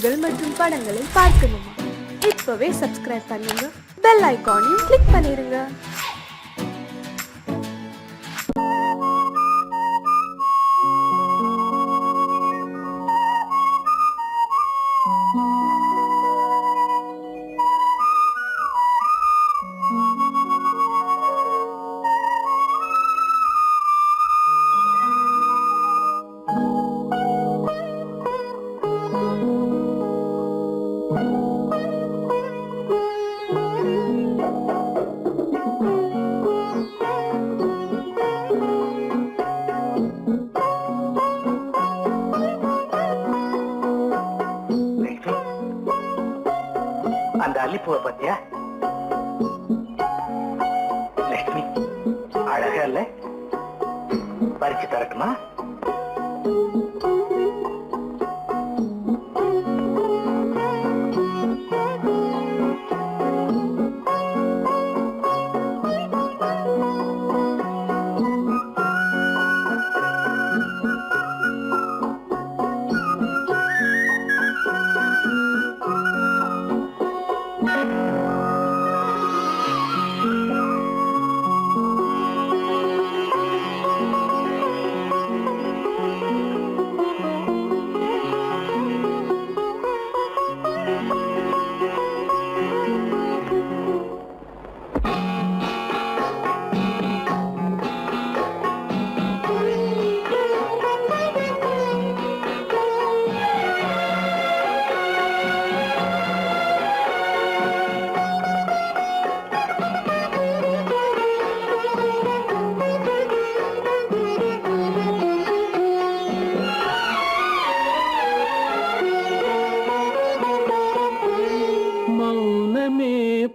பாடல்கள் மற்றும் படங்களை பார்க்கணுமா? இப்பவே சப்ஸ்கிரைப் பண்ணுங்க, பெல் ஐகானையும் கிளிக் பண்ணிருங்க. அந்த அல்லிப்பூவை பத்தியா லட்சுமி? அழகா இல்ல? பறிச்சு தரட்டுமா?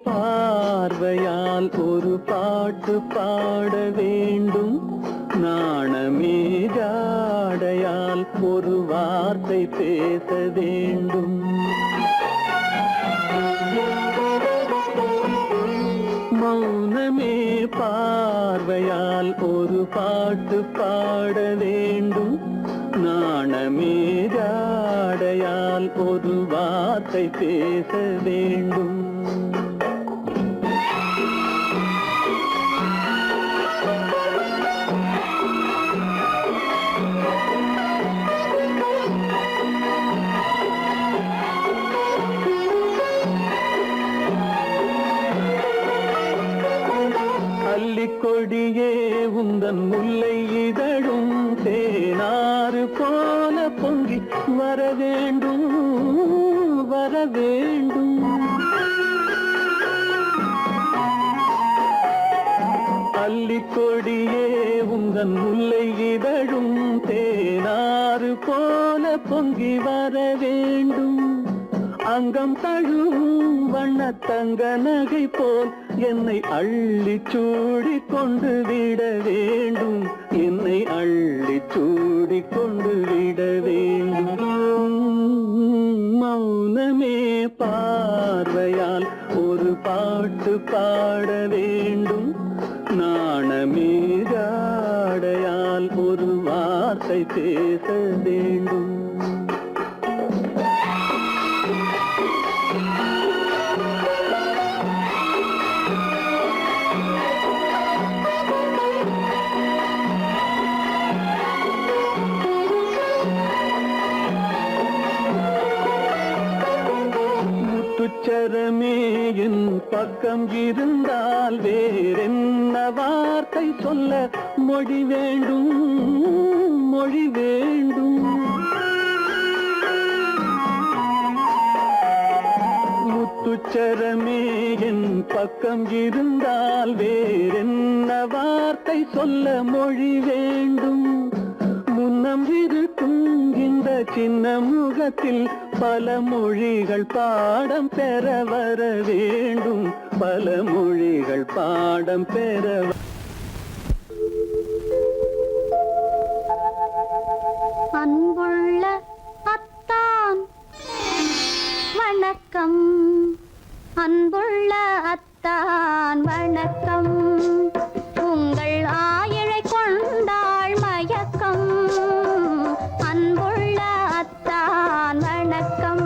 பார்வையால் ஒரு பாட்டு பாட வேண்டும், நாணமே ஜாடையால் ஒரு வார்த்தை பேச வேண்டும். மௌனமே பார்வையால் ஒரு பாட்டு பாட வேண்டும், நாணமே ஜாடையால் ஒரு வார்த்தை பேச வேண்டும். கொடியே உந்தன் முல்லை இதழும் தேனாறு போல பொங்கி வர வேண்டும், வர வேண்டும். அல்லிக்கொடியே உந்தன் முல்லை இதழும் தேனாறு போல பொங்கி வர வேண்டும். அங்கம் தழும் வண்ணத்தங்க நகை போல் என்னை அள்ளி சூடி கொண்டு விட வேண்டும், என்னை அள்ளி சூடி கொண்டு விட வேண்டும். மௌனமே பார்வையால் ஒரு பாட்டு பாட வேண்டும், நாணமே ஜாடையால் ஒரு வார்த்தை பேச வேண்டும். முத்துச்சரமே என் பக்கம் இருந்தால் வேறென்ன வார்த்தை சொல்ல மொழி வேண்டும், மொழி வேண்டும். முத்துச்சரமே என் பக்கம் இருந்தால் வேறென்ன வார்த்தை சொல்ல மொழி வேண்டும். முன்னம் இருக்கும் இந்த சின்ன முகத்தில் பல மொழிகள் பாடம் பெற வர வேண்டும், பல மொழிகள் பாடம் பெற. அன்புள்ள அத்தான் வணக்கம், அன்புள்ள அத்தான் வணக்கம். உங்கள் ஆயிழை கொண்டாள் மயக்கம், அன்புள்ள அத்தான் வணக்கம்.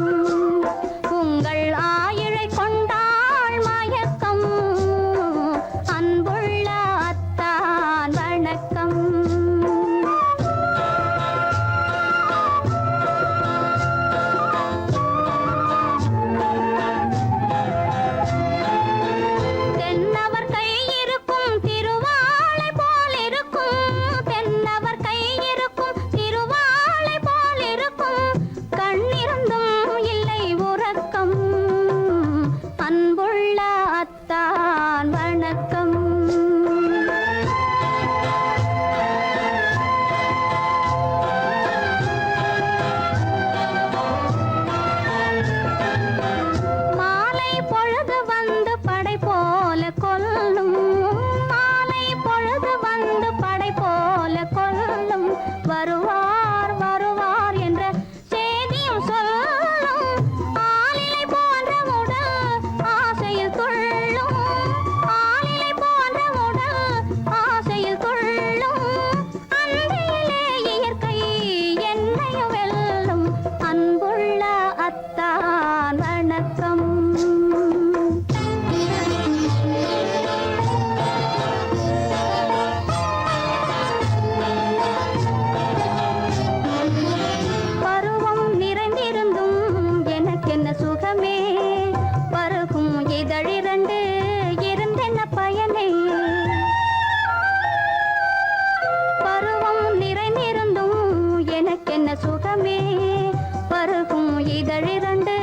இதழிரண்டு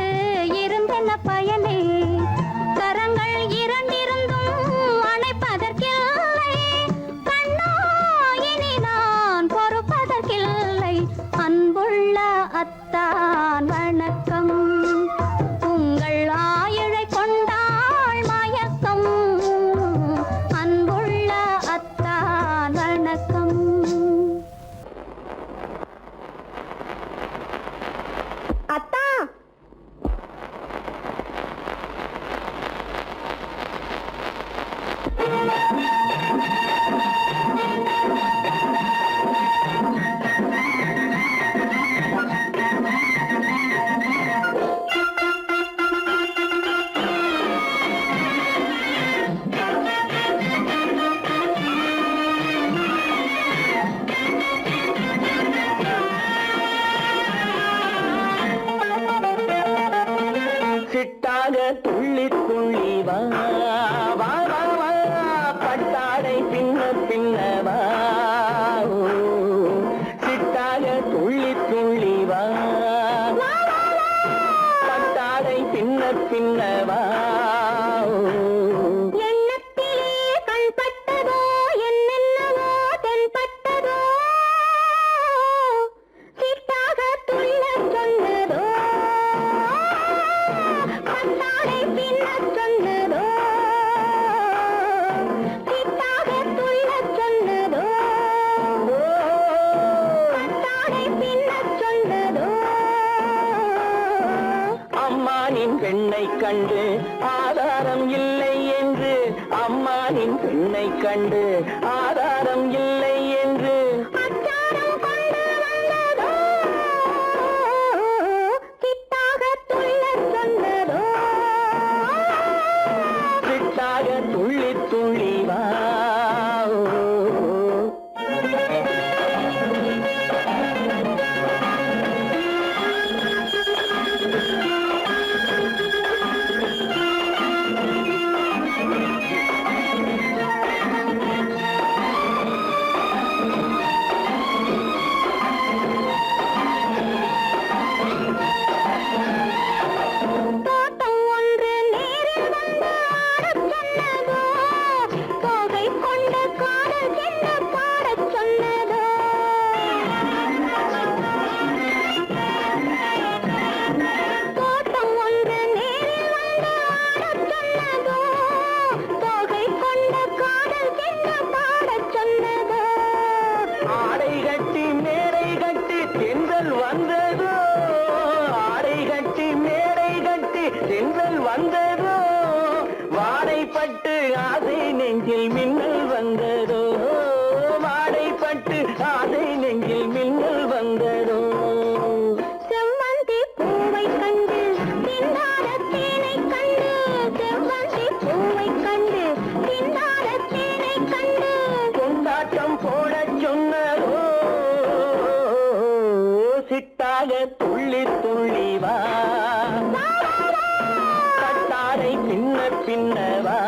இருந்தென்ன பயனே? கரங்கள் இரண்டிருந்தும் அணைப்பதற்கில்லை. கண்ணா இனி நான் பொறுப்பதற்கில்லை. அன்புள்ள அத்தான் வணக்கம். உங்கள் ஆயிழை கொண்டாள் மயக்கம். அன்புள்ள அத்தான் வணக்கம். அத்தா, சிட்டாக துள்ளி துள்ளி வா வா வா வா, பட்டாடை பின்ன பின்னவா. சிட்டாக துள்ளி துள்ளி வா, பட்டாடை பின்ன பின்னவா. எண்ணத்திலே கண்பட்டதோ என்னென்னவோ தென்பட்டதோ. சிட்டாக துள்ளச் சொன்னதோ, பட்டாடை பின்னச் சொன்னதோ. சிட்டாக துள்ளச் சொன்னதோ, பட்டாடை பின்னச் சொன்னதோ. அம்மானின் பெண்ணை கண்டு ஆதாரம் இல்லை என்று, அம்மானின் பெண்ணை கண்டு ஆதாரம் இல்லை என்று. அச்சாரம் கொண்டு வந்ததோ, சிட்டாக துள்ளச் சொன்னதோ. சிட்டாக துள்ளி துள்ளி வா. தோட்டம் ஒன்று நேரில் வந்து ஆடச் சொன்னதோ, தோகை கொண்ட காதல் என்ன பாடச் சொன்னதோ. தோட்டம் ஒன்று நேரில் வந்து ஆடச் சொன்னதோ, தோகை கொண்ட காதல் என்ன பாடச் சொன்னதோ. ஆடை கட்டி மேடை கட்டி தென்றல் வந்ததோ, ஆடை கட்டி மேடை கட்டி தென்றல் வந்ததோ. வாடைப்பட்டு ஆசை நெஞ்சில் மின்னல் வந்ததோ, வாடைப்பட்டு ஆசை நெஞ்சில் மின்னல் வந்ததோ. செவ்வந்தி பூவை கண்டு திண்டாட தேனை கண்டு, செவ்வந்தி பூவை கண்டு திண்டாட தேனை கண்டு. கொண்டாட்டம் போடச் சொன்னதோ, சிட்டாக துள்ளி துள்ளி வா, கட்டாடை பின்ன பின்னவா.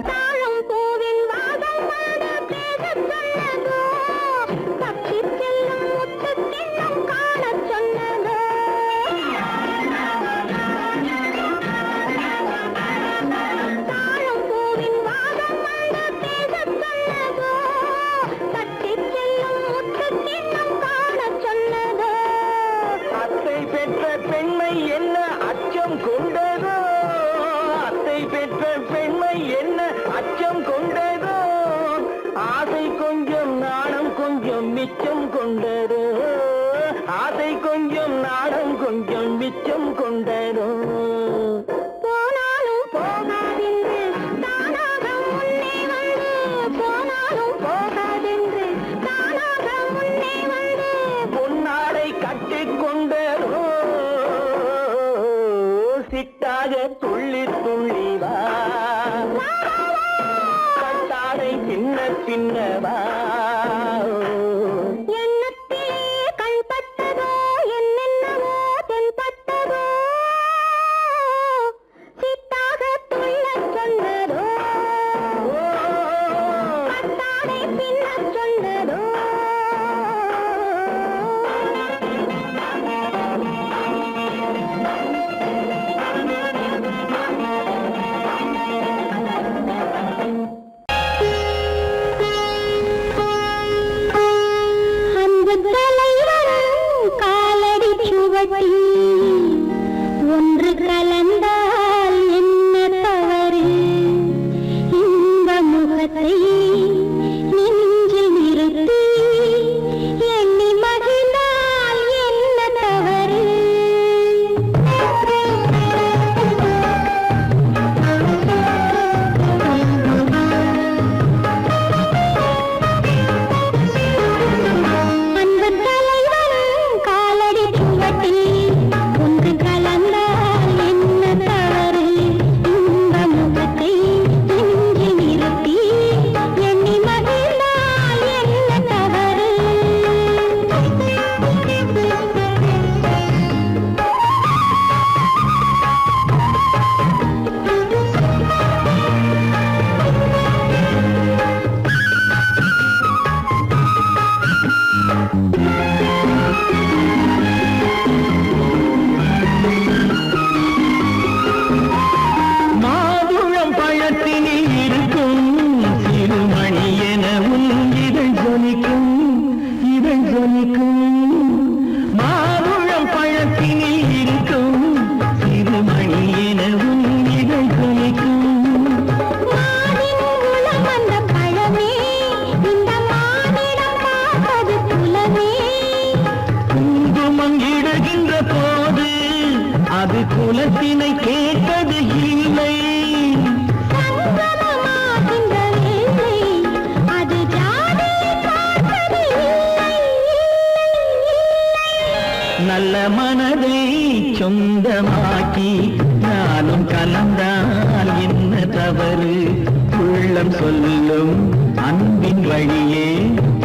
தாழம் பூவின் வாசம் வந்து பேசச் சொன்னதோ, தப்பிச் செல்லும் முத்துக் கிண்ணம் காணச் சொன்னதோ. தாழம் பூவின் வாசம் வந்து பேசச் சொன்னதோ, தப்பிச் செல்லும் முத்துக் கிண்ணம் காணச் சொன்னதோ. அத்தை பெற்ற பெண்மை என்ன அச்சம் கொண்டதோ, அத்தை பெற்ற பெண்மை என்ன அச்சம் கொண்டதோ. ஆசை கொஞ்சம் நாணம் கொஞ்சம் மிச்சம் கொண்டதோ, ஆசை கொஞ்சம் நாணம் கொஞ்சம் மிச்சம் கொண்டதோ. போனாலும் போகாதென்று தானாக முன்னே வந்து, போனாலும் போகாதென்று தானாக முன்னே வந்து. பொன்னாடை கட்டிக் கொண்டதோ, சிட்டாக துள்ளி துள்ளி வா, தின்னவா எண்ணத்திலே கண்பட்டதோ என்னென்னவோ தென்பட்டதோ சித்தாக துள்ளச் சொன்னதோ பட்டாடை பின்னச் சொன்னதோ அந்த தலைவன் காலடி சுவட்டில் ஒன்று கலந்தால் என்ன தவறு இந்த முகத்தை நெஞ்சில் நிறுத்தி எண்ணி மகிழ்ந்தால் என்ன தவறு அன்பு தலைவன் காலடி சுவட்டில் ஒன்று கலந்தால் என்ன தவறு இந்த முகத்தை நெஞ்சில் நிறுத்தி எண்ணி மகிழ்ந்தால் என்ன தவறு மாதுளம் பழத்தினில் இருக்கும் சிறுமணி எனவும் இதழ் ஜொலிக்கும் இதழ் ஜொலிக்கும் மாதுளம் பழத்தினில் இருக்கும் சிறுமணி எனவும் இதழ் ஜொலிக்கும் மானின் உளம் வந்த பழமே இந்த மானிடம் பார்ப்பது குலமே குங்குமம் இடுகின்ற போது அது குலத்தினை கேட்டது இல்லை சங்கமமாகின்ற வேளை அது ஜாதியை பார்ப்பது இல்லை நல்ல மனதை சொந்தமாக்கி நானும் கலந்தால் என்ன தவறு உள்ளம் சொல்லும் அன்பின் வழியே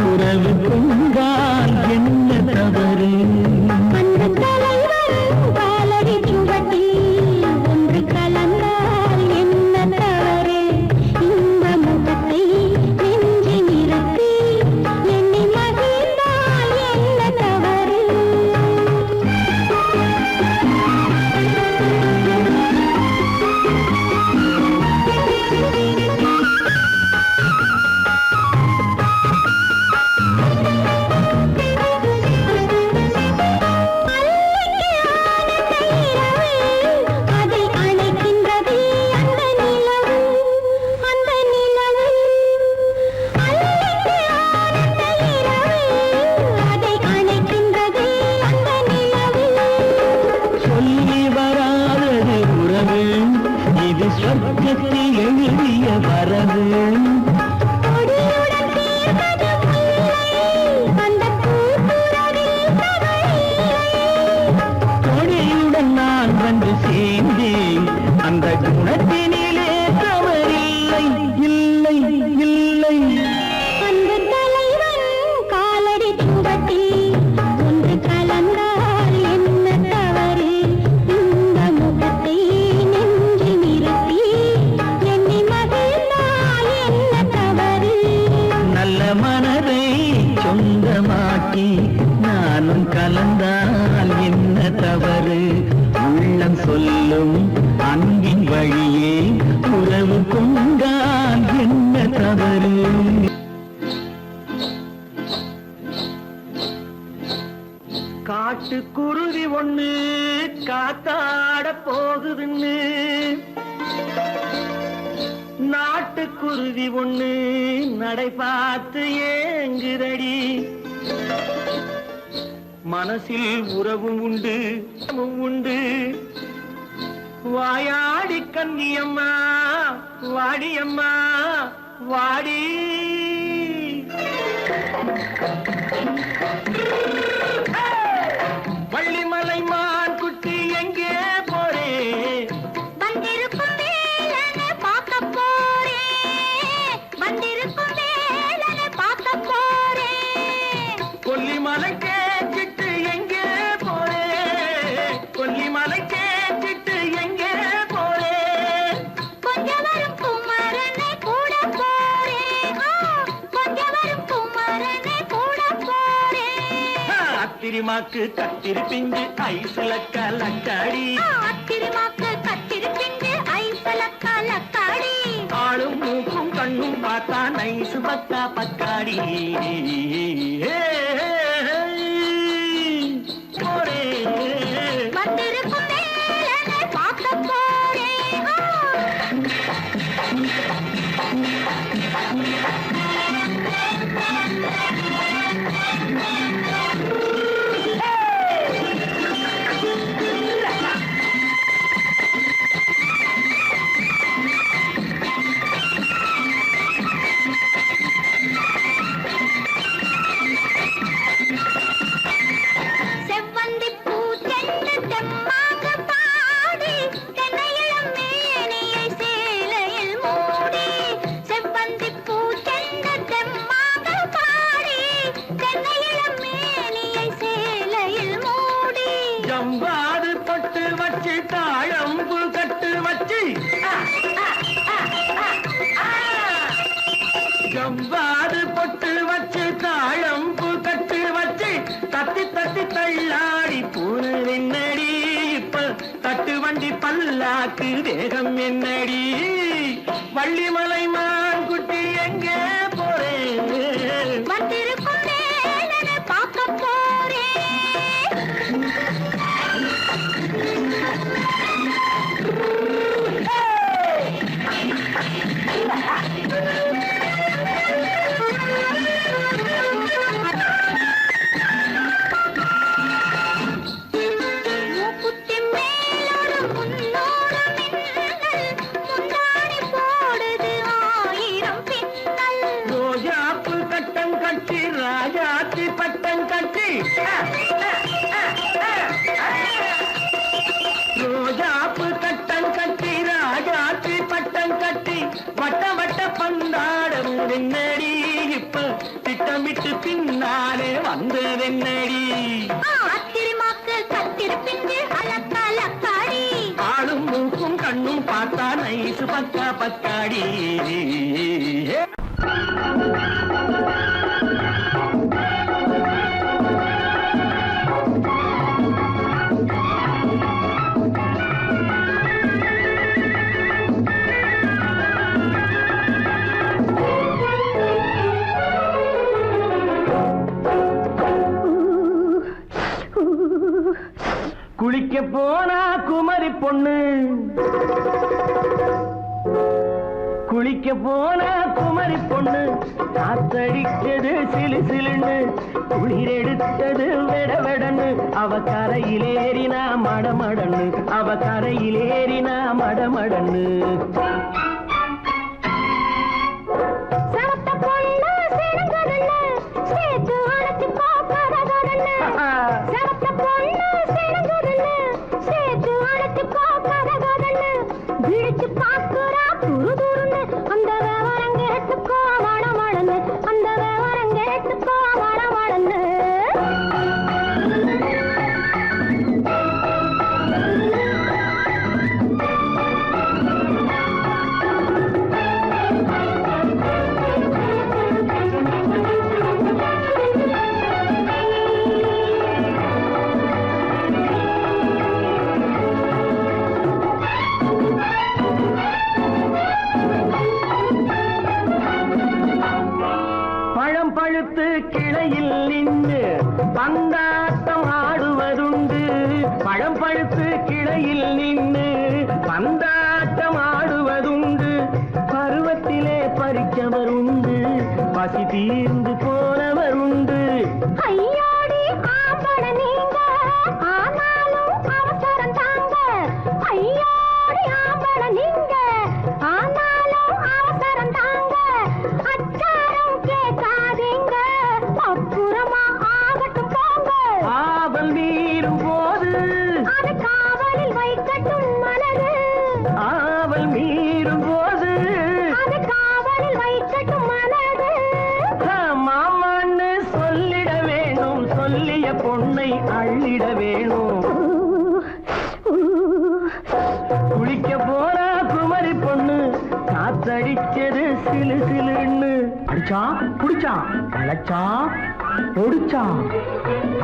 உறவு கொண்டால் என்ன தவறு அந்த தலைவன் காலடி சுவட்டில் ஒன்று கலந்தால் என்ன தவறு இந்த முகத்தை நெஞ்சில் நிறுத்தி எண்ணி மகிழ்ந்தால் என்ன தவறு அதை அணைக்கின்றது அந்த நிலவு அந்த நிலவு அல்லைக்கு ஆனந்த இரவு அதை அணைக்கின்றது அந்த நிலவு சொல்லி வராதது உறவு இது சொர்க்கத்தில் எழுதிய வரவு கொடியுடன் தீர்ந்தது முல்லை அந்த பூப்புறவில் தவறில்லை கொடியுடன் நான் வந்து சேர்ந்தேன் அந்த குணத்தினிலே தவறில்லை இல்லை இல்லை அன்பு தலைவன் காலடி சுவட்டில் ஒன்று கலந்தால் என்ன தவறு இந்த முகத்தை நெஞ்சில் நிறுத்தி எண்ணி மகிழ்ந்தால் என்ன தவறு நல்ல மனதை சொந்தமாக்கி நானும் கலந்தால் என்ன தவறு உள்ளம் சொல்லும் அன்பின் வழியே உறவு கொண்டால் என்ன தவறு காட்டுக்குருவி ஒண்ணு காத்தாட போகுதுன்னு நாட்டுக்குருவி ஒண்ணு நடை பார்த்து ஏங்குதடி மனசில் உறவும் உண்டு உண்டு வாயாடி கன்னியம்மா வாடியம்மா வாடி வள்ளிமலை மான் குட்டி எங்கே போறே வந்திருக்கும் வேலனை பார்க்க போறேன் வந்திருக்கும் ஆத்திரிமாக்கு கத்திருப்பிஞ்சு ஐசுல கலக்காடி ஆத்திரிமாக்கு கத்திருப்பிஞ்சு ஐசுல கலக்காடி ஆளும் மூக்கும் கண்ணும் பார்த்தா நைசு பக்கா பக்காடி போரே வந்திருக்கும் வேலனை பார்க்க போறேன் ஜம்பாது பொட்டு வச்சு தாழம்பு கட்டு வச்சு ஜம்பாது பொட்டு வச்சு தாழம்பு கட்டு வச்சு தத்தி தத்தி தள்ளாடி பூனு என்னடி இப்ப தட்டு வண்டி பல்லாக்கு வேகம் என்னடி வள்ளிமலை மான் குட்டி எங்கே போறேன் வந்திருக்கும் வேலனை பார்க்க போறேன் மூக்குத்தி மேலோடு முன்னோடு மின்னல் முந்தாடி போடுது ஆயிரம் பின்னல் ரோஜாப்பு கட்டம் கட்டி ராஜாத்தி பட்டம் கட்டி ரோஜாப்பு கட்டம் கட்டி ராஜாத்தி பட்டம் கட்டி வட்ட வட்ட பந்தாடம் என்னடி இப்ப திட்டமிட்டு பின்னாலே வந்ததென்னடி ஆத்திரிமாக்கு கத்திருப்பிஞ்சு அலக்காடி ஆளும் மூக்கும் கண்ணும் பார்த்தா நைசு பக்கா பக்காடி குளிக்க போனா குமரி பொண்ணு குளிக்க போனா குமரி பொண்ணு காத்தடிச்சது சிலு சிலுன்னு குளிர் எடுத்தது வெடவெடன்னு அவ கரையிலேறினா மடமடன்னு அவ கரையிலேறினா மடமடன்னு சரத்த பொண்ணு சிறங்கதல்ல சேர்த்து அழைச்சு போக்கறதல்ல சரத்த பொண்ணு சிறங்கதல்ல சேர்த்து அழைச்சு போக்கறதல்ல விழிச்சு பாக்குறா துரு துருன்னு அந்த விவரம் கேட்டுக்கோ மடமடன்னு அந்த விவரம் கேட்டுக்கோ மடமடன்னு பழம் பழுத்து கிளையில் நின்று பந்தாட்டம் ஆடுவதுண்டு பழம் பழுத்து கிளையில் நின்று பந்தாட்டம் ஆடுவதுண்டு பருவத்திலே பறிச்சவர் உண்டு பசி தீர்ந்து போனவர் உண்டு ஐயோடி ஆம்பள நீங்க ஆனாலும் அவசரம் தாங்க ஐயோடி ஆம்பள நீங்க ஆனாலும் அவசரம் தாங்க அச்சாரம் கேட்காதீங்க அப்புறமா ஆகட்டும் போங்க ஆவல் மீறும் போது அது காவலில் வைக்கட்டும் மனது ஆவல் மீறும் போது அது காவலில் வைக்கட்டும் மனது மாமான்னு சொல்லிட வேணும் சொல்லிய பொண்ணை அள்ளிட வேணும் குளிக்க போனா குமரி பொண்ணு காத்தடிச்சது சிலு சிலுன்னு அடிச்சா புடிச்சா களைச்சா ஒடிச்சான்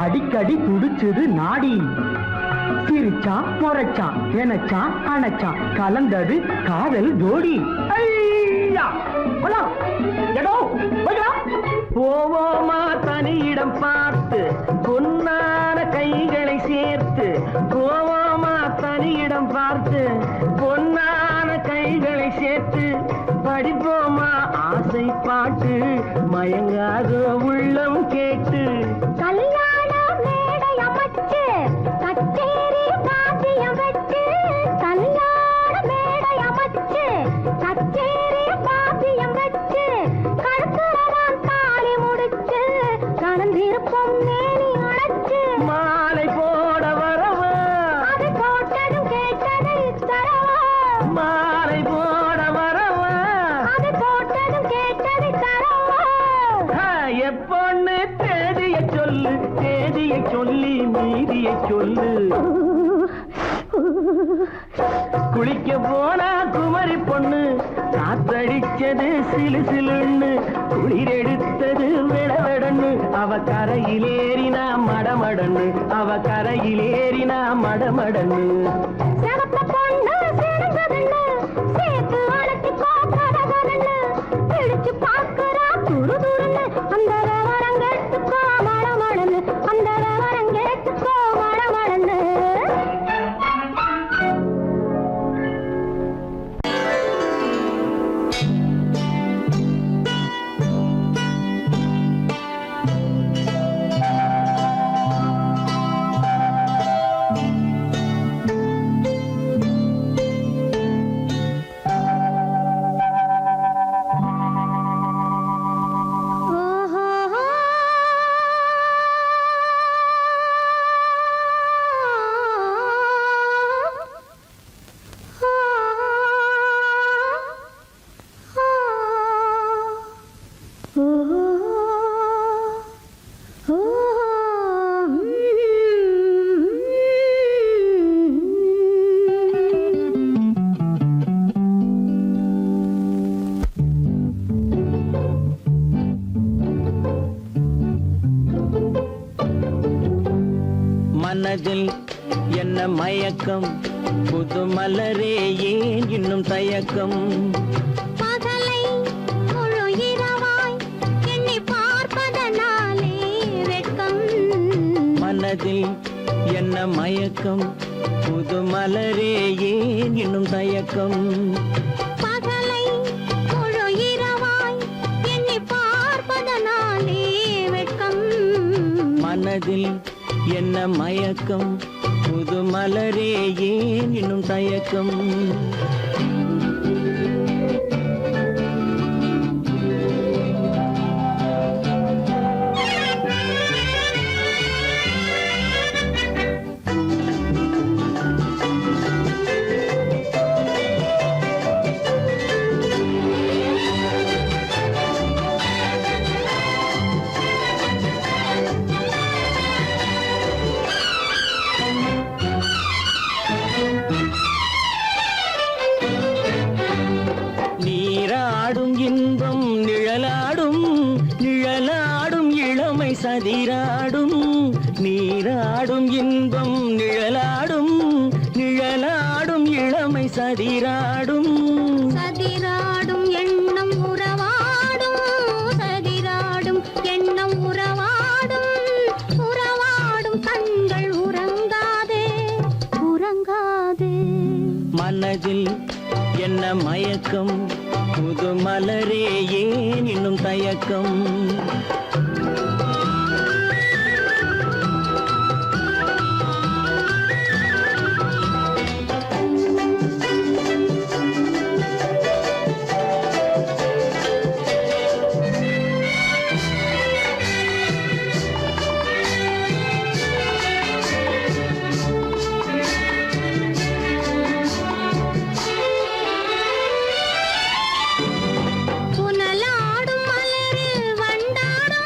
அடிக்கடி துடிச்சது நாடி சிரிச்சான் முறைச்சான் நினைச்சான் அணைச்சான் கலந்தது காதல் ஜோடி ஐயா! போலாம். எடோ, போய்க்கலாம். போவோமா தனியிடம் பார்த்து பொன்னான கைகளை சேர்த்து போவோமா தனியிடம் பார்த்து பொன்னான கைகளை சேர்த்து படிப்போமா ஆசை பாட்டு மயங்காத உள்ளம் கேட்டு கல்யாண மேடை அமைச்சு கச்சேரி வாத்தியம் வச்சு கல்யாண மேடை அமைச்சு கச்சேரி வாத்தியம் வச்சு கழுத்துறவான் தாலி முடிச்சு கலந்திருப்போம் மேனி அடைச்சு மாலை போட வரவா அது போட்டதும் கேட்டதை தரவா மாலை போட வரவா அது போட்டதும் கேட்டதை தரவா எப்பொண்ணு தேதியை சொல்லு தேதியை சொல்லி மீதியை சொல்லு குளிக்க போனா குமரி பொண்ணு காத்தடிச்சது சிலு சிலுன்னு குளிர் எடுத்தது விடவிடன்னு அவ கரையிலேறினா மடமடன்னு அவ கரையிலேறினா மடமடன்னு சிவப்பு பொண்ணு சிறந்ததுன்னு சேர்த்து அழைச்சிக்கோ கதகதன்னு பிடிச்சு பார்க்கறா துரு துருன்னு அந்த விவரம் கேட்டுக்கோ மடமடன்னு அந்த விவரம் கேட்டுக்கோ மடமடன்னு மனதில் என்ன மயக்கம் புது மலரே ஏன் இன்னும் தயக்கம் பகலை முழு இரவாய் எண்ணி பார்ப்பதனாலே வெட்கம் மனதில் என்ன மயக்கம் புது மலரே ஏன் இன்னும் தயக்கம் பகலை முழு இரவாய் எண்ணி பார்ப்பதனாலே வெட்கம் மனதில் என்ன மயக்கம் புது மலரே ஏன் இன்னும் தயக்கம் சதிராடும் நீராடும் இன்பம் நிழலாடும் நிழலாடும் இளமை சதிராடும் சதிராடும் எண்ணம் உறவாடும் சதிராடும் எண்ணம் உறவாடும் உறவாடும் கண்கள் உறங்காதே உறங்காதே மனதில் என்ன மயக்கம் புது மலரே ஏன் இன்னும் தயக்கம் புனலாடும் மலரில் வண்டாடும்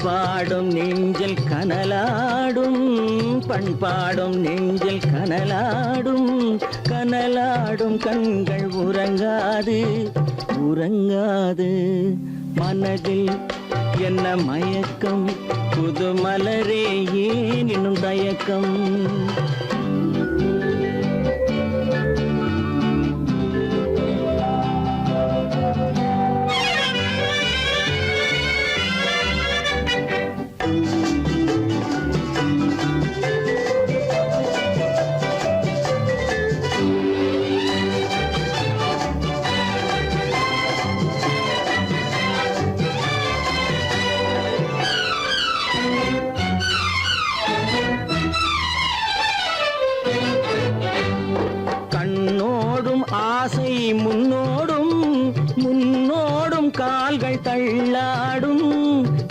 பண்பாடும் நெஞ்சில் கனலாடும், பண்பாடும் நெஞ்சில் கனலாடும், கனலாடும் கண்கள் உறங்காது உறங்காது. மனதில் என்ன மயக்கம், புது மலரே ஏன் இன்னும் தயக்கம். ஆசை முன்னோடும் முன்னோடும் கால்கள் தள்ளாடும்,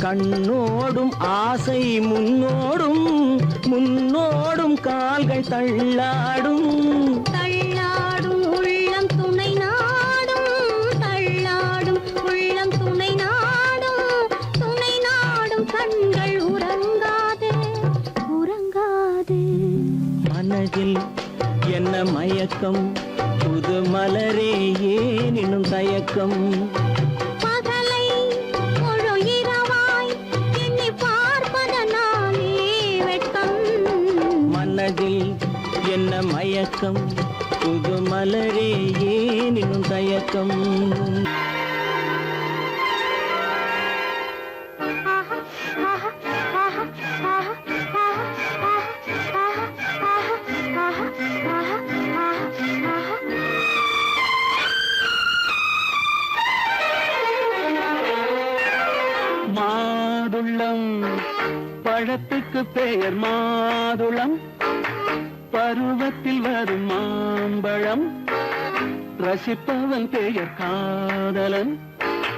கண்ணோடும் ஆசை முன்னோடும் முன்னோடும் கால்கள் தள்ளாடும். தள்ளாடும் உள்ளம் துணை நாடும், தள்ளாடும் உள்ளம் துணை நாடும், துணை நாடும் கண்கள் உறங்காது உறங்காது. மனதில் என்ன மயக்கம், புது மலரே ஏன் இன்னும் தயக்கம். பகலை முழு இரவாய் எண்ணி பார்ப்பதனாலே வெட்கம். மனதில் என்ன மயக்கம், புது மலரே ஏன் இன்னும் தயக்கம். மாதுளம் பழத்துக்கு பெயர் மாதுளம், பருவத்தில் வரும் மாம்பழம், ரசிப்பவன் பெயர் காதலன்.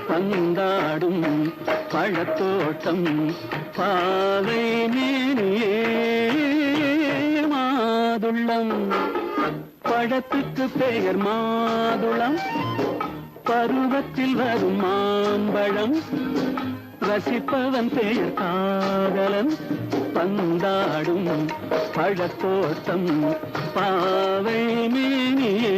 பந்தாடும் பழத்தோட்டம் பாவை மேனியே. மாதுளம் பழத்துக்கு பெயர் மாதுளம், பருவத்தில் வரும் மாம்பழம், ரசிப்பவன் பெயர் காதலன். பந்தாடும் பழத்தோட்டம் பாவை மேனியே.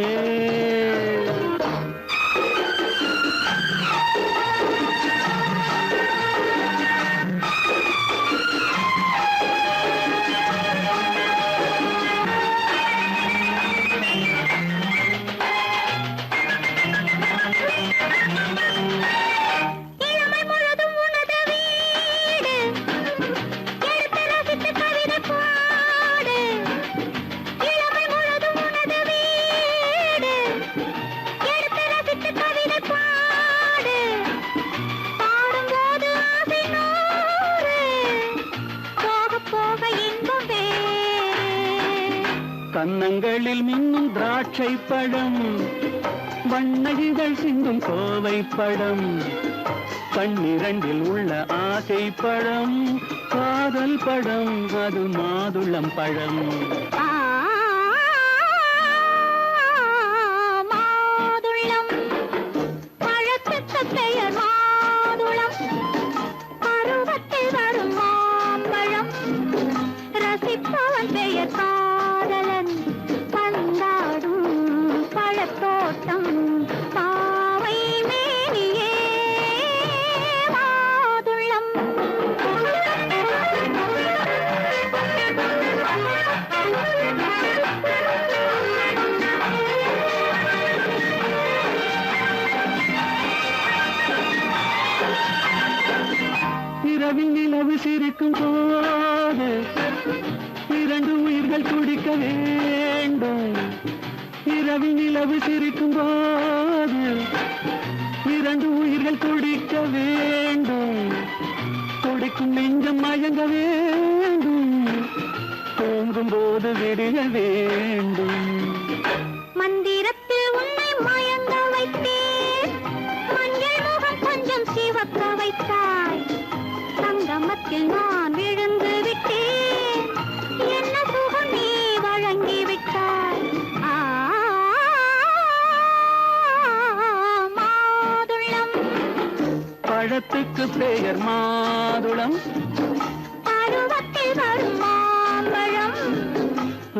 கன்னங்களில் மின்னும் திராட்சை பழம், வண்ணகிகள் சிந்தும் கோவை பழம், கண்ணிரண்டில் உள்ள ஆசை பழம், காதல் பழம், அது மாதுளம் பழம். மாதுளம் பழத்துக்கு பெயர் மாதுளம், பருவத்தில் வரும் மாம்பழம், ரசிப்பவன் பெயர் காதலன். பந்தாடும் பழத்தோட்டம் பாவை மேனியே. மாதுளம் இரவில் நிலவு சிரிக்கும் போது இரண்டு உயிர்கள் துடிக்க வேண்டும். இரவில் நிலவு சிரிக்கும் போது இரண்டு உயிர்கள் துடிக்க வேண்டும். துடிக்கும் நெஞ்சம் மயங்க வேண்டும், தூங்கும் போது விடிய வேண்டும். மந்திரத்தில் உன்னை மயங்க வைத்தேன், மஞ்சள் முகம் கொஞ்சம் சிவக்க வைத்தாய். சங்கமத்தில் நான் விழுந்து விட்டேன், என்ன சுகம் நீ வழங்கி விட்டாய். மாதுளம் பழத்துக்கு பெயர் மாதுளம்,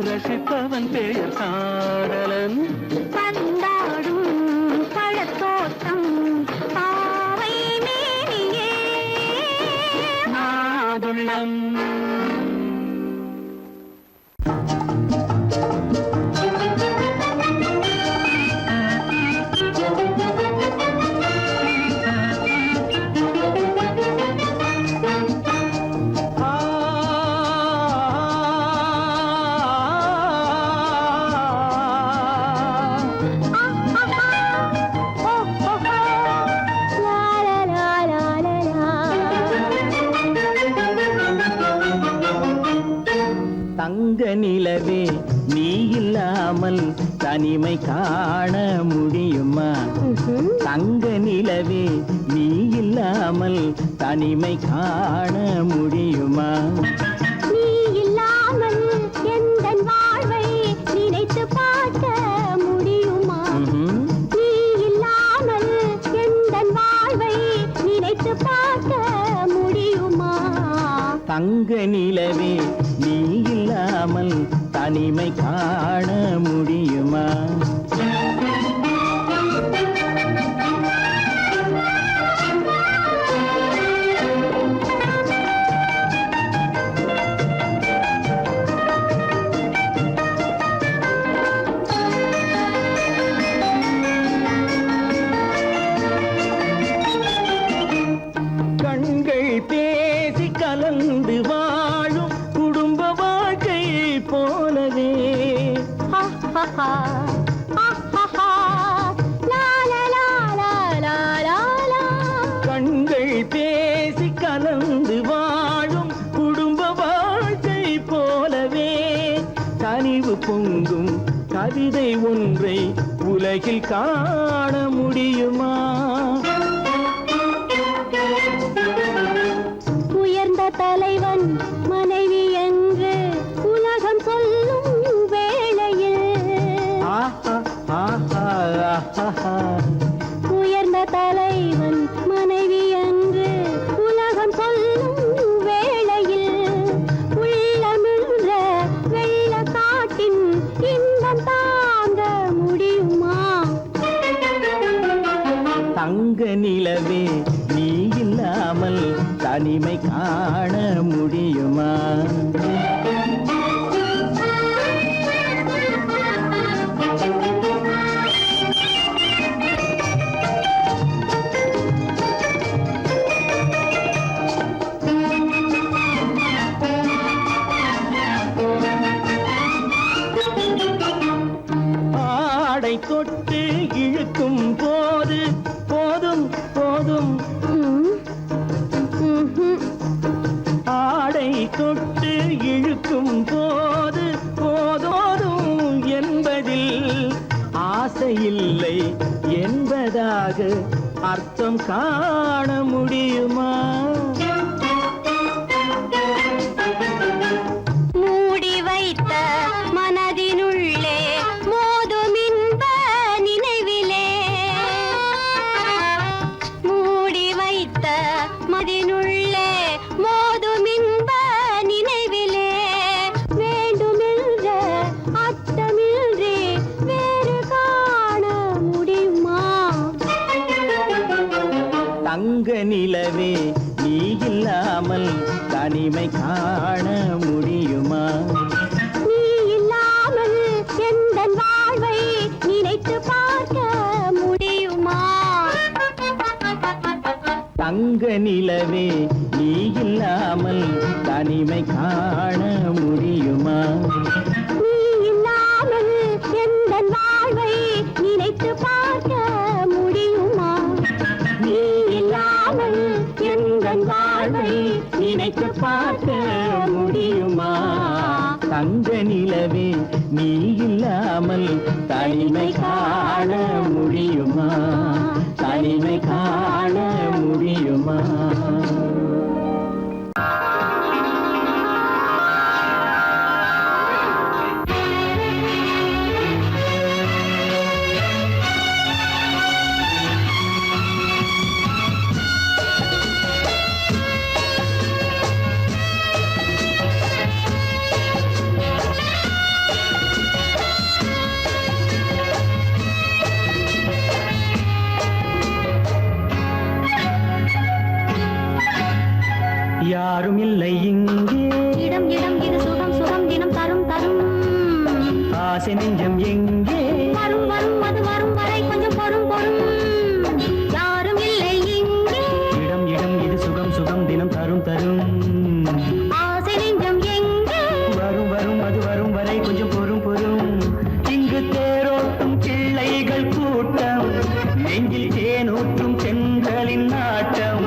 ரசிப்பவன் பெயர் காதலன். பந்தாடும் பழத்தோட்டம் பாவை மேனியே மாதுளம். தங்க நிலவே நீ இல்லாமல் தனிமை காண முடியுமா? தங்க நிலவே நீ இல்லாமல் தனிமை காண முடியுமா? நீ இல்லாமல் எந்தன் வாழ்வை நினைத்து பார்க்க முடியுமா? நீ இல்லாமல் எந்தன் வாழ்வை நினைத்து பார்க்க முடியுமா? தங்க நிலவே நீ இல்லாமல் தனிமை காண முடியுமா? கண்கள் பேசி கலந்து வாழும் குடும்ப வாழ்க்கை போலவே. கண்கள் பேசி கலந்து வாழும் குடும்ப வாழ்க்கை போலவே கனிவு பொங்கும் கவிதை ஒன்றை உலகில் காண முடியுமா? உயர்ந்த தலைவன் மனைவி என்று உலகம் சொல்லும் வேளையில் உயர்ந்த தலைவன் மனைவி என்று உலகம் சொல்லும் வேளையில் உள்ளமிழ்ந்த வெள்ள காட்டின் இன்பம் தாங்க முடியுமா? தங்க நிலவே நீ இல்லாமல் தனிமை காண முடியுமா? ஆடை தொட்டு இழுக்கும் போது போதும் போதும். ஆடை தொட்டு இழுக்கும் போது போதோதும் என்பதில் ஆசையில்லை என்பதாக அர்த்தம் காண முடியுமா? மூடி வைத்த மனதினுள்ளே மோதும் இன்ப நினைவிலே மூடி வைத்த மனதினுள்ளே மோதும் இன்ப நினைவிலே வேண்டுமென்ற அர்த்தமின்றி வேறு காண முடியுமா? தங்க நிலவே நீ இல்லாமல் தனிமை காண முடியுமா? நீ இல்லாமல் எந்தன் வாழ்வை நினைத்து பார்க்க முடியுமா? தங்க நிலவே நீ இல்லாமல் தனிமை காண முடியுமா? நீ இல்லாமல் எந்தன் வாழ்வை நினைத்து பார்க்க முடியுமா? நீ இல்லாமல் எந்தன் வாழ்வை நினைத்து பார்க்க முடியுமா? தங்க நிலவே நீ இல்லாமல் தனிமை காண முடியுமா? தனிமை காண முடியுமா? இல்லை இங்கே இடம் இடம் இது சுகம் சுகம் தினம் தரும் தரும் ஆசை நெஞ்சம் எங்கே வரும் வரும் அது வரும் வரை கொஞ்சம் பொறும் பொறும் யாரும் இல்லை இங்கே இடம் இடம் இது சுகம் சுகம் தினம் தரும் தரும் ஆசை நெஞ்சம் எங்கே வரும் வரும் அது வரும் வரை கொஞ்சம் பொறும் பொறும் இங்கு தேரோட்டும் கிள்ளைகள் கூட்டம் நெஞ்சில் தேனூற்றும் சென்றலின் நாட்டம்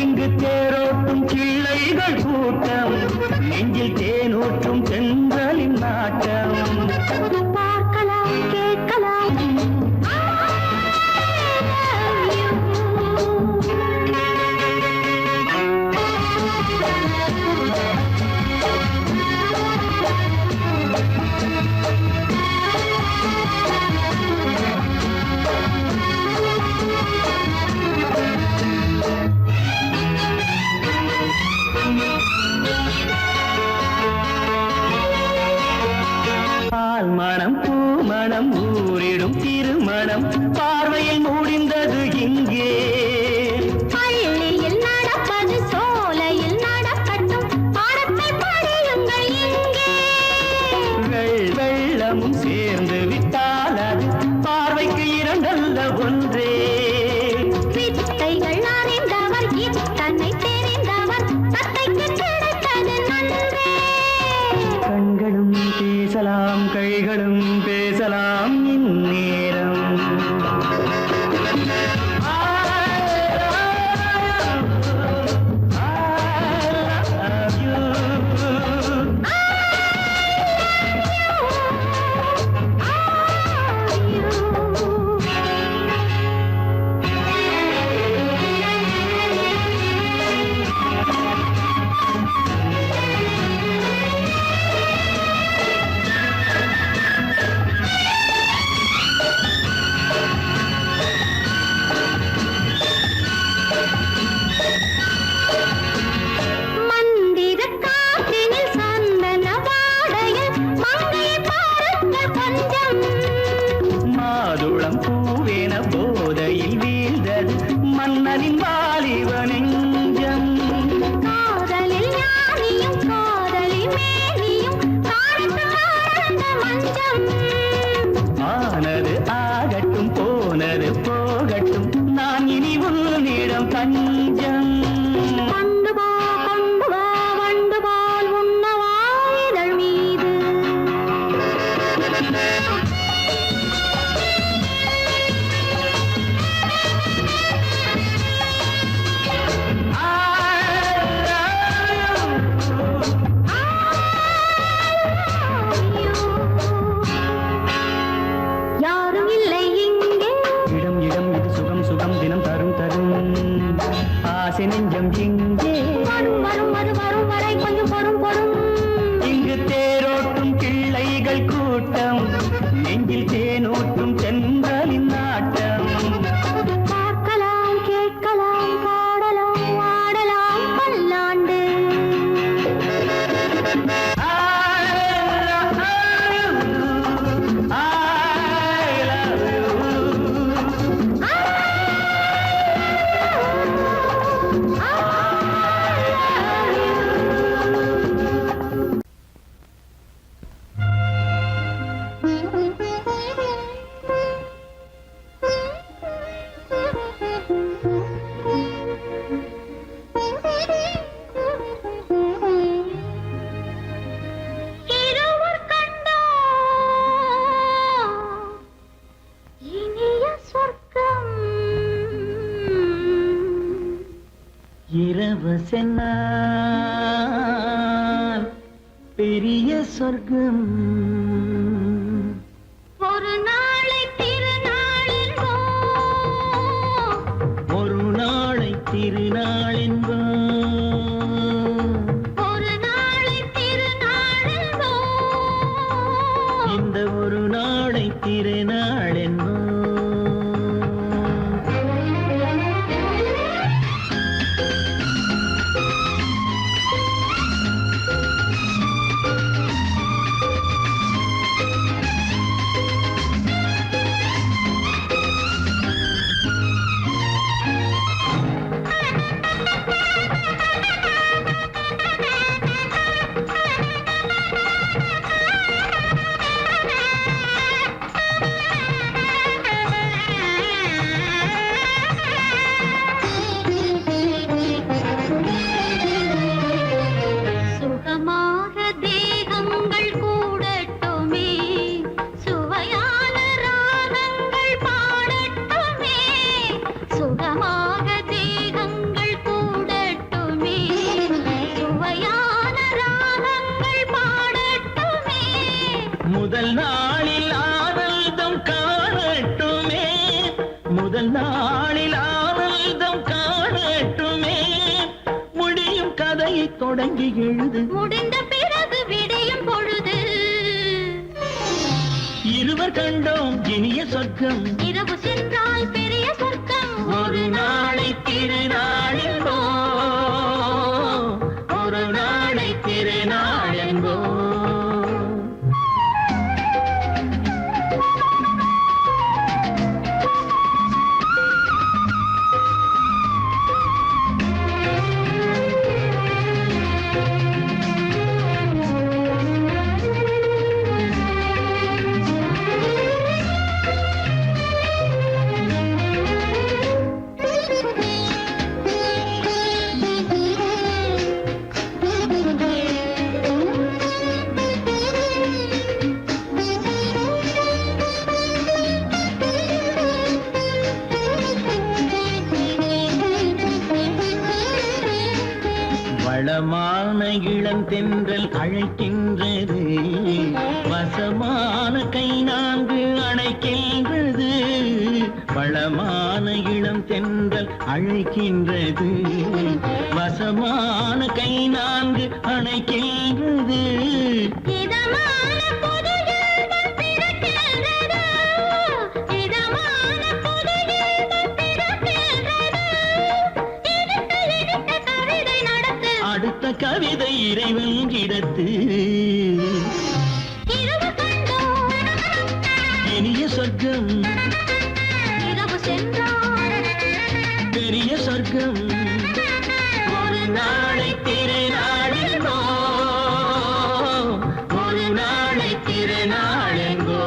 இங்கு தேரோட்டும் கிள்ளைகள் கூட்டம் நெஞ்சில் தேனூற்றும் சென்றலின் நாட்டம் பார்க்கலாம் கேட்கலாம் பால் மணம் பூ மணம் ஊரிடும் திருமணம் பார்வையில் முடிந்தது இங்கே பள்ளியில் நடப்பது சோலையில் நடக்கட்டும் பாடத்தை படியுங்கள் இங்கே வெள்ளமும் சேர்ந்து விட்டால் அது பார்வைக்கு இரண்டல்ல ஒன்றே வித்தைகள் அறிந்தவர் இத்தனை தெரிந்தவர் தத்தைக்கு கிடைத்தது நன்றே கண்களும் பேசலாம் கைகளும் பேசலாம் இந்நேரம் மந்திர காற்றினில் சந்தன வாடையில் மங்கையை பாருங்கள் கொஞ்சம் மாதுளம் பூவேன போதையில் வீழ்ந்தது மன்னனின் வாலிப நெஞ்சம் காதலில் ஞானியும் காதலி மேனியும் காணித்து காணந்த மஞ்சம் ஆனது ஆகட்டும் போனது போகட்டும் நான் இனி உன்னிடம் தஞ்சம் கொண்டு வா வண்டு போல் உண்ணவா இதழ் மீது யாரும் இல்லை இங்கே இடம் இடம் இது சுகம் சுகம் தினம் தரும் தரும் ஆசை நெஞ்சம் இங்கே வரும் வரும் அது வரும் வரை கொஞ்சம் பொறும் பொறும் இங்கு தேரோட்டும் கிள்ளைகள் கூட்டம் நெஞ்சில் தேனூற்றும் சென்றலின் நாட்டம் பார்க்கலாம் கேட்கலாம் பாடலாம் ஆடலாம் பல்லாண்டு இருவர் கண்டோ இனிய சொர்க்கம் இரவு சென்னால் பெரிய சொர்க்கம் ஒரு நாளை திருநாளில் ஒரு நாளை திருநாளென்போ ஒரு நாளை திருநாளில் இந்த ஒரு நாளை திருநாளென்போ முதல் நாளில் ஆனந்தம் காணட்டுமே, முதல் நாளில் ஆனந்தம் காணட்டுமே, முடியும் கதையை தொடங்கி எழுது, முடிந்த பிறகு விடையும் பொழுது, இருவர் கண்டோம் இனிய சொர்க்கம், இரவு சென்றால் பெரிய சொர்க்கம், ஒரு நாளை திருநாள் என்போ, ஒரு நாளை திருநாள் என்போ. வளமான இளம் தென்றல் அழைக்கின்றது, வசமான கை நான்கு அணைக்கின்றது, வளமான இளம் தென்றல் அழைக்கின்றது, வசமான கை நான்கு அணைக்கின்றது, இதமான புது இன்பம் பிறக்கின்றது, இதமான புது இன்பம் பிறக்கின்றது, இனித்த கவிதை நடத்து, அடுத்த கவிதை இறைவன் இடத்து, இரவு கண்டோம் இனிய சொர்க்கம், இரவு சென்றால் பெரிய சொர்க்கம், ஒரு நாளை திருநாள் என்போ, ஒரு நாளை திருநாள் என்போ.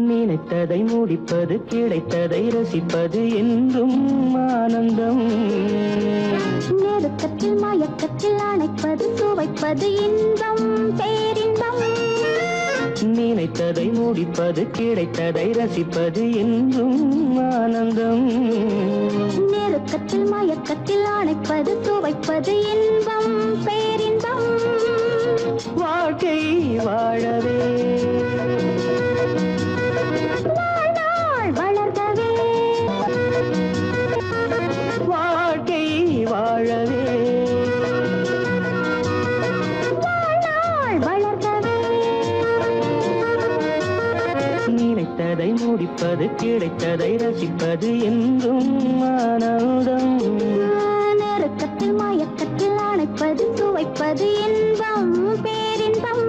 நினைத்ததை முடிப்பது, கிடைத்ததை ரசிப்பது என்றும் ஆனந்தம், நெருக்கத்தில் மயக்கத்தில் அணைப்பது, சுவைப்பது இன்பம் பேரின்பம், நினைத்ததை முடிப்பது, கிடைத்ததை ரசிப்பது என்றும் ஆனந்தம், நெருக்கத்தில் மயக்கத்தில் அணைப்பது, சுவைப்பது இன்பம் பேரின்பம், வாழ்க்கை வாழவே வாழ்நாள் வளர்கவே, வாழ்க்கை வாழவே வாழ்நாள் வளர்கவே, நினைத்ததை முடிப்பது, கிடைத்ததை ரசிப்பது என்றும் ஆனந்தம், நெருக்கத்தில் மயக்கத்தில் அணைப்பது, சுவைப்பது இன்பம் பேரின்பம்.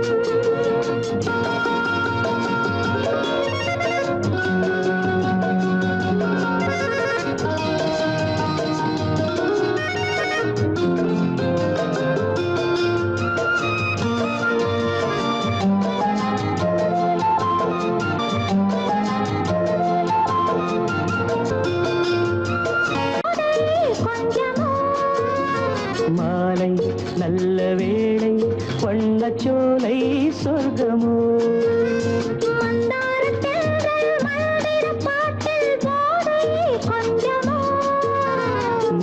மாலை நல்ல வேளை, வண்ணச்சோலை சொர்க்கமோ,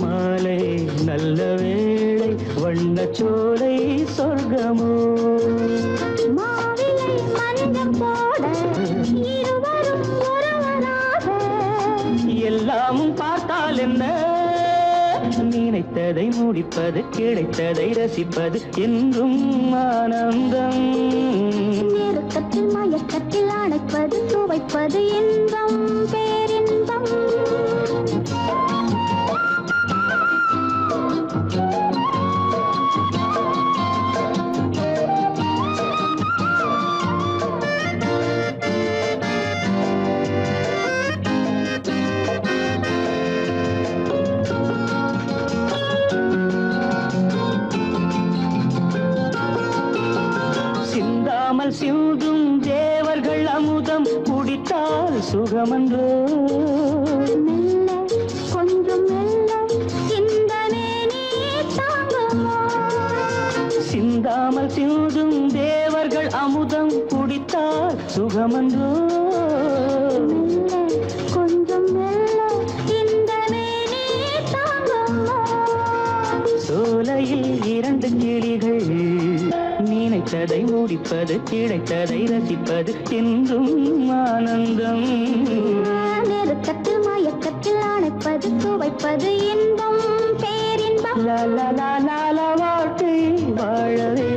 மாலை நல்ல வேளை, வண்ணச்சோலை சொர்க்கமோ, மாவிலை மஞ்சம் போட இருவரும் ஒருவராக, எல்லாமும் பார்த்தால் என்ன, நினைத்ததை முடிப்பது, கிடைத்ததை ரசிப்பது என்றும் ஆனந்தம், நெருக்கத்தில் மயக்கத்தில் அணைப்பது, சுவைப்பது இன்பம் பேரின்பம். சிந்தாமல் சிந்தும் தேவர்கள் அமுதம் குடித்தால் சுகமன்றோ மெல்ல கொஞ்சம் மெல்ல இந்த மேனி தாங்குமோ சிந்தாமல் சிந்தும் தேவர்கள் அமுதம் குடித்தால் சுகமன்றோ மெல்ல கொஞ்சம் மெல்ல இந்த மேனி தாங்குமோ சோலையில் இரண்டு கிளிகள் நினைத்ததை முடிப்பது கிடைத்ததை ரசிப்பது என்றும் ஆனந்தம் நெருக்கத்தில் மயக்கத்தில் அணைப்பது சுவைப்பது இன்பம் பேரின்பம் லா லா லா லா லா வாழ்க்கை வாழவே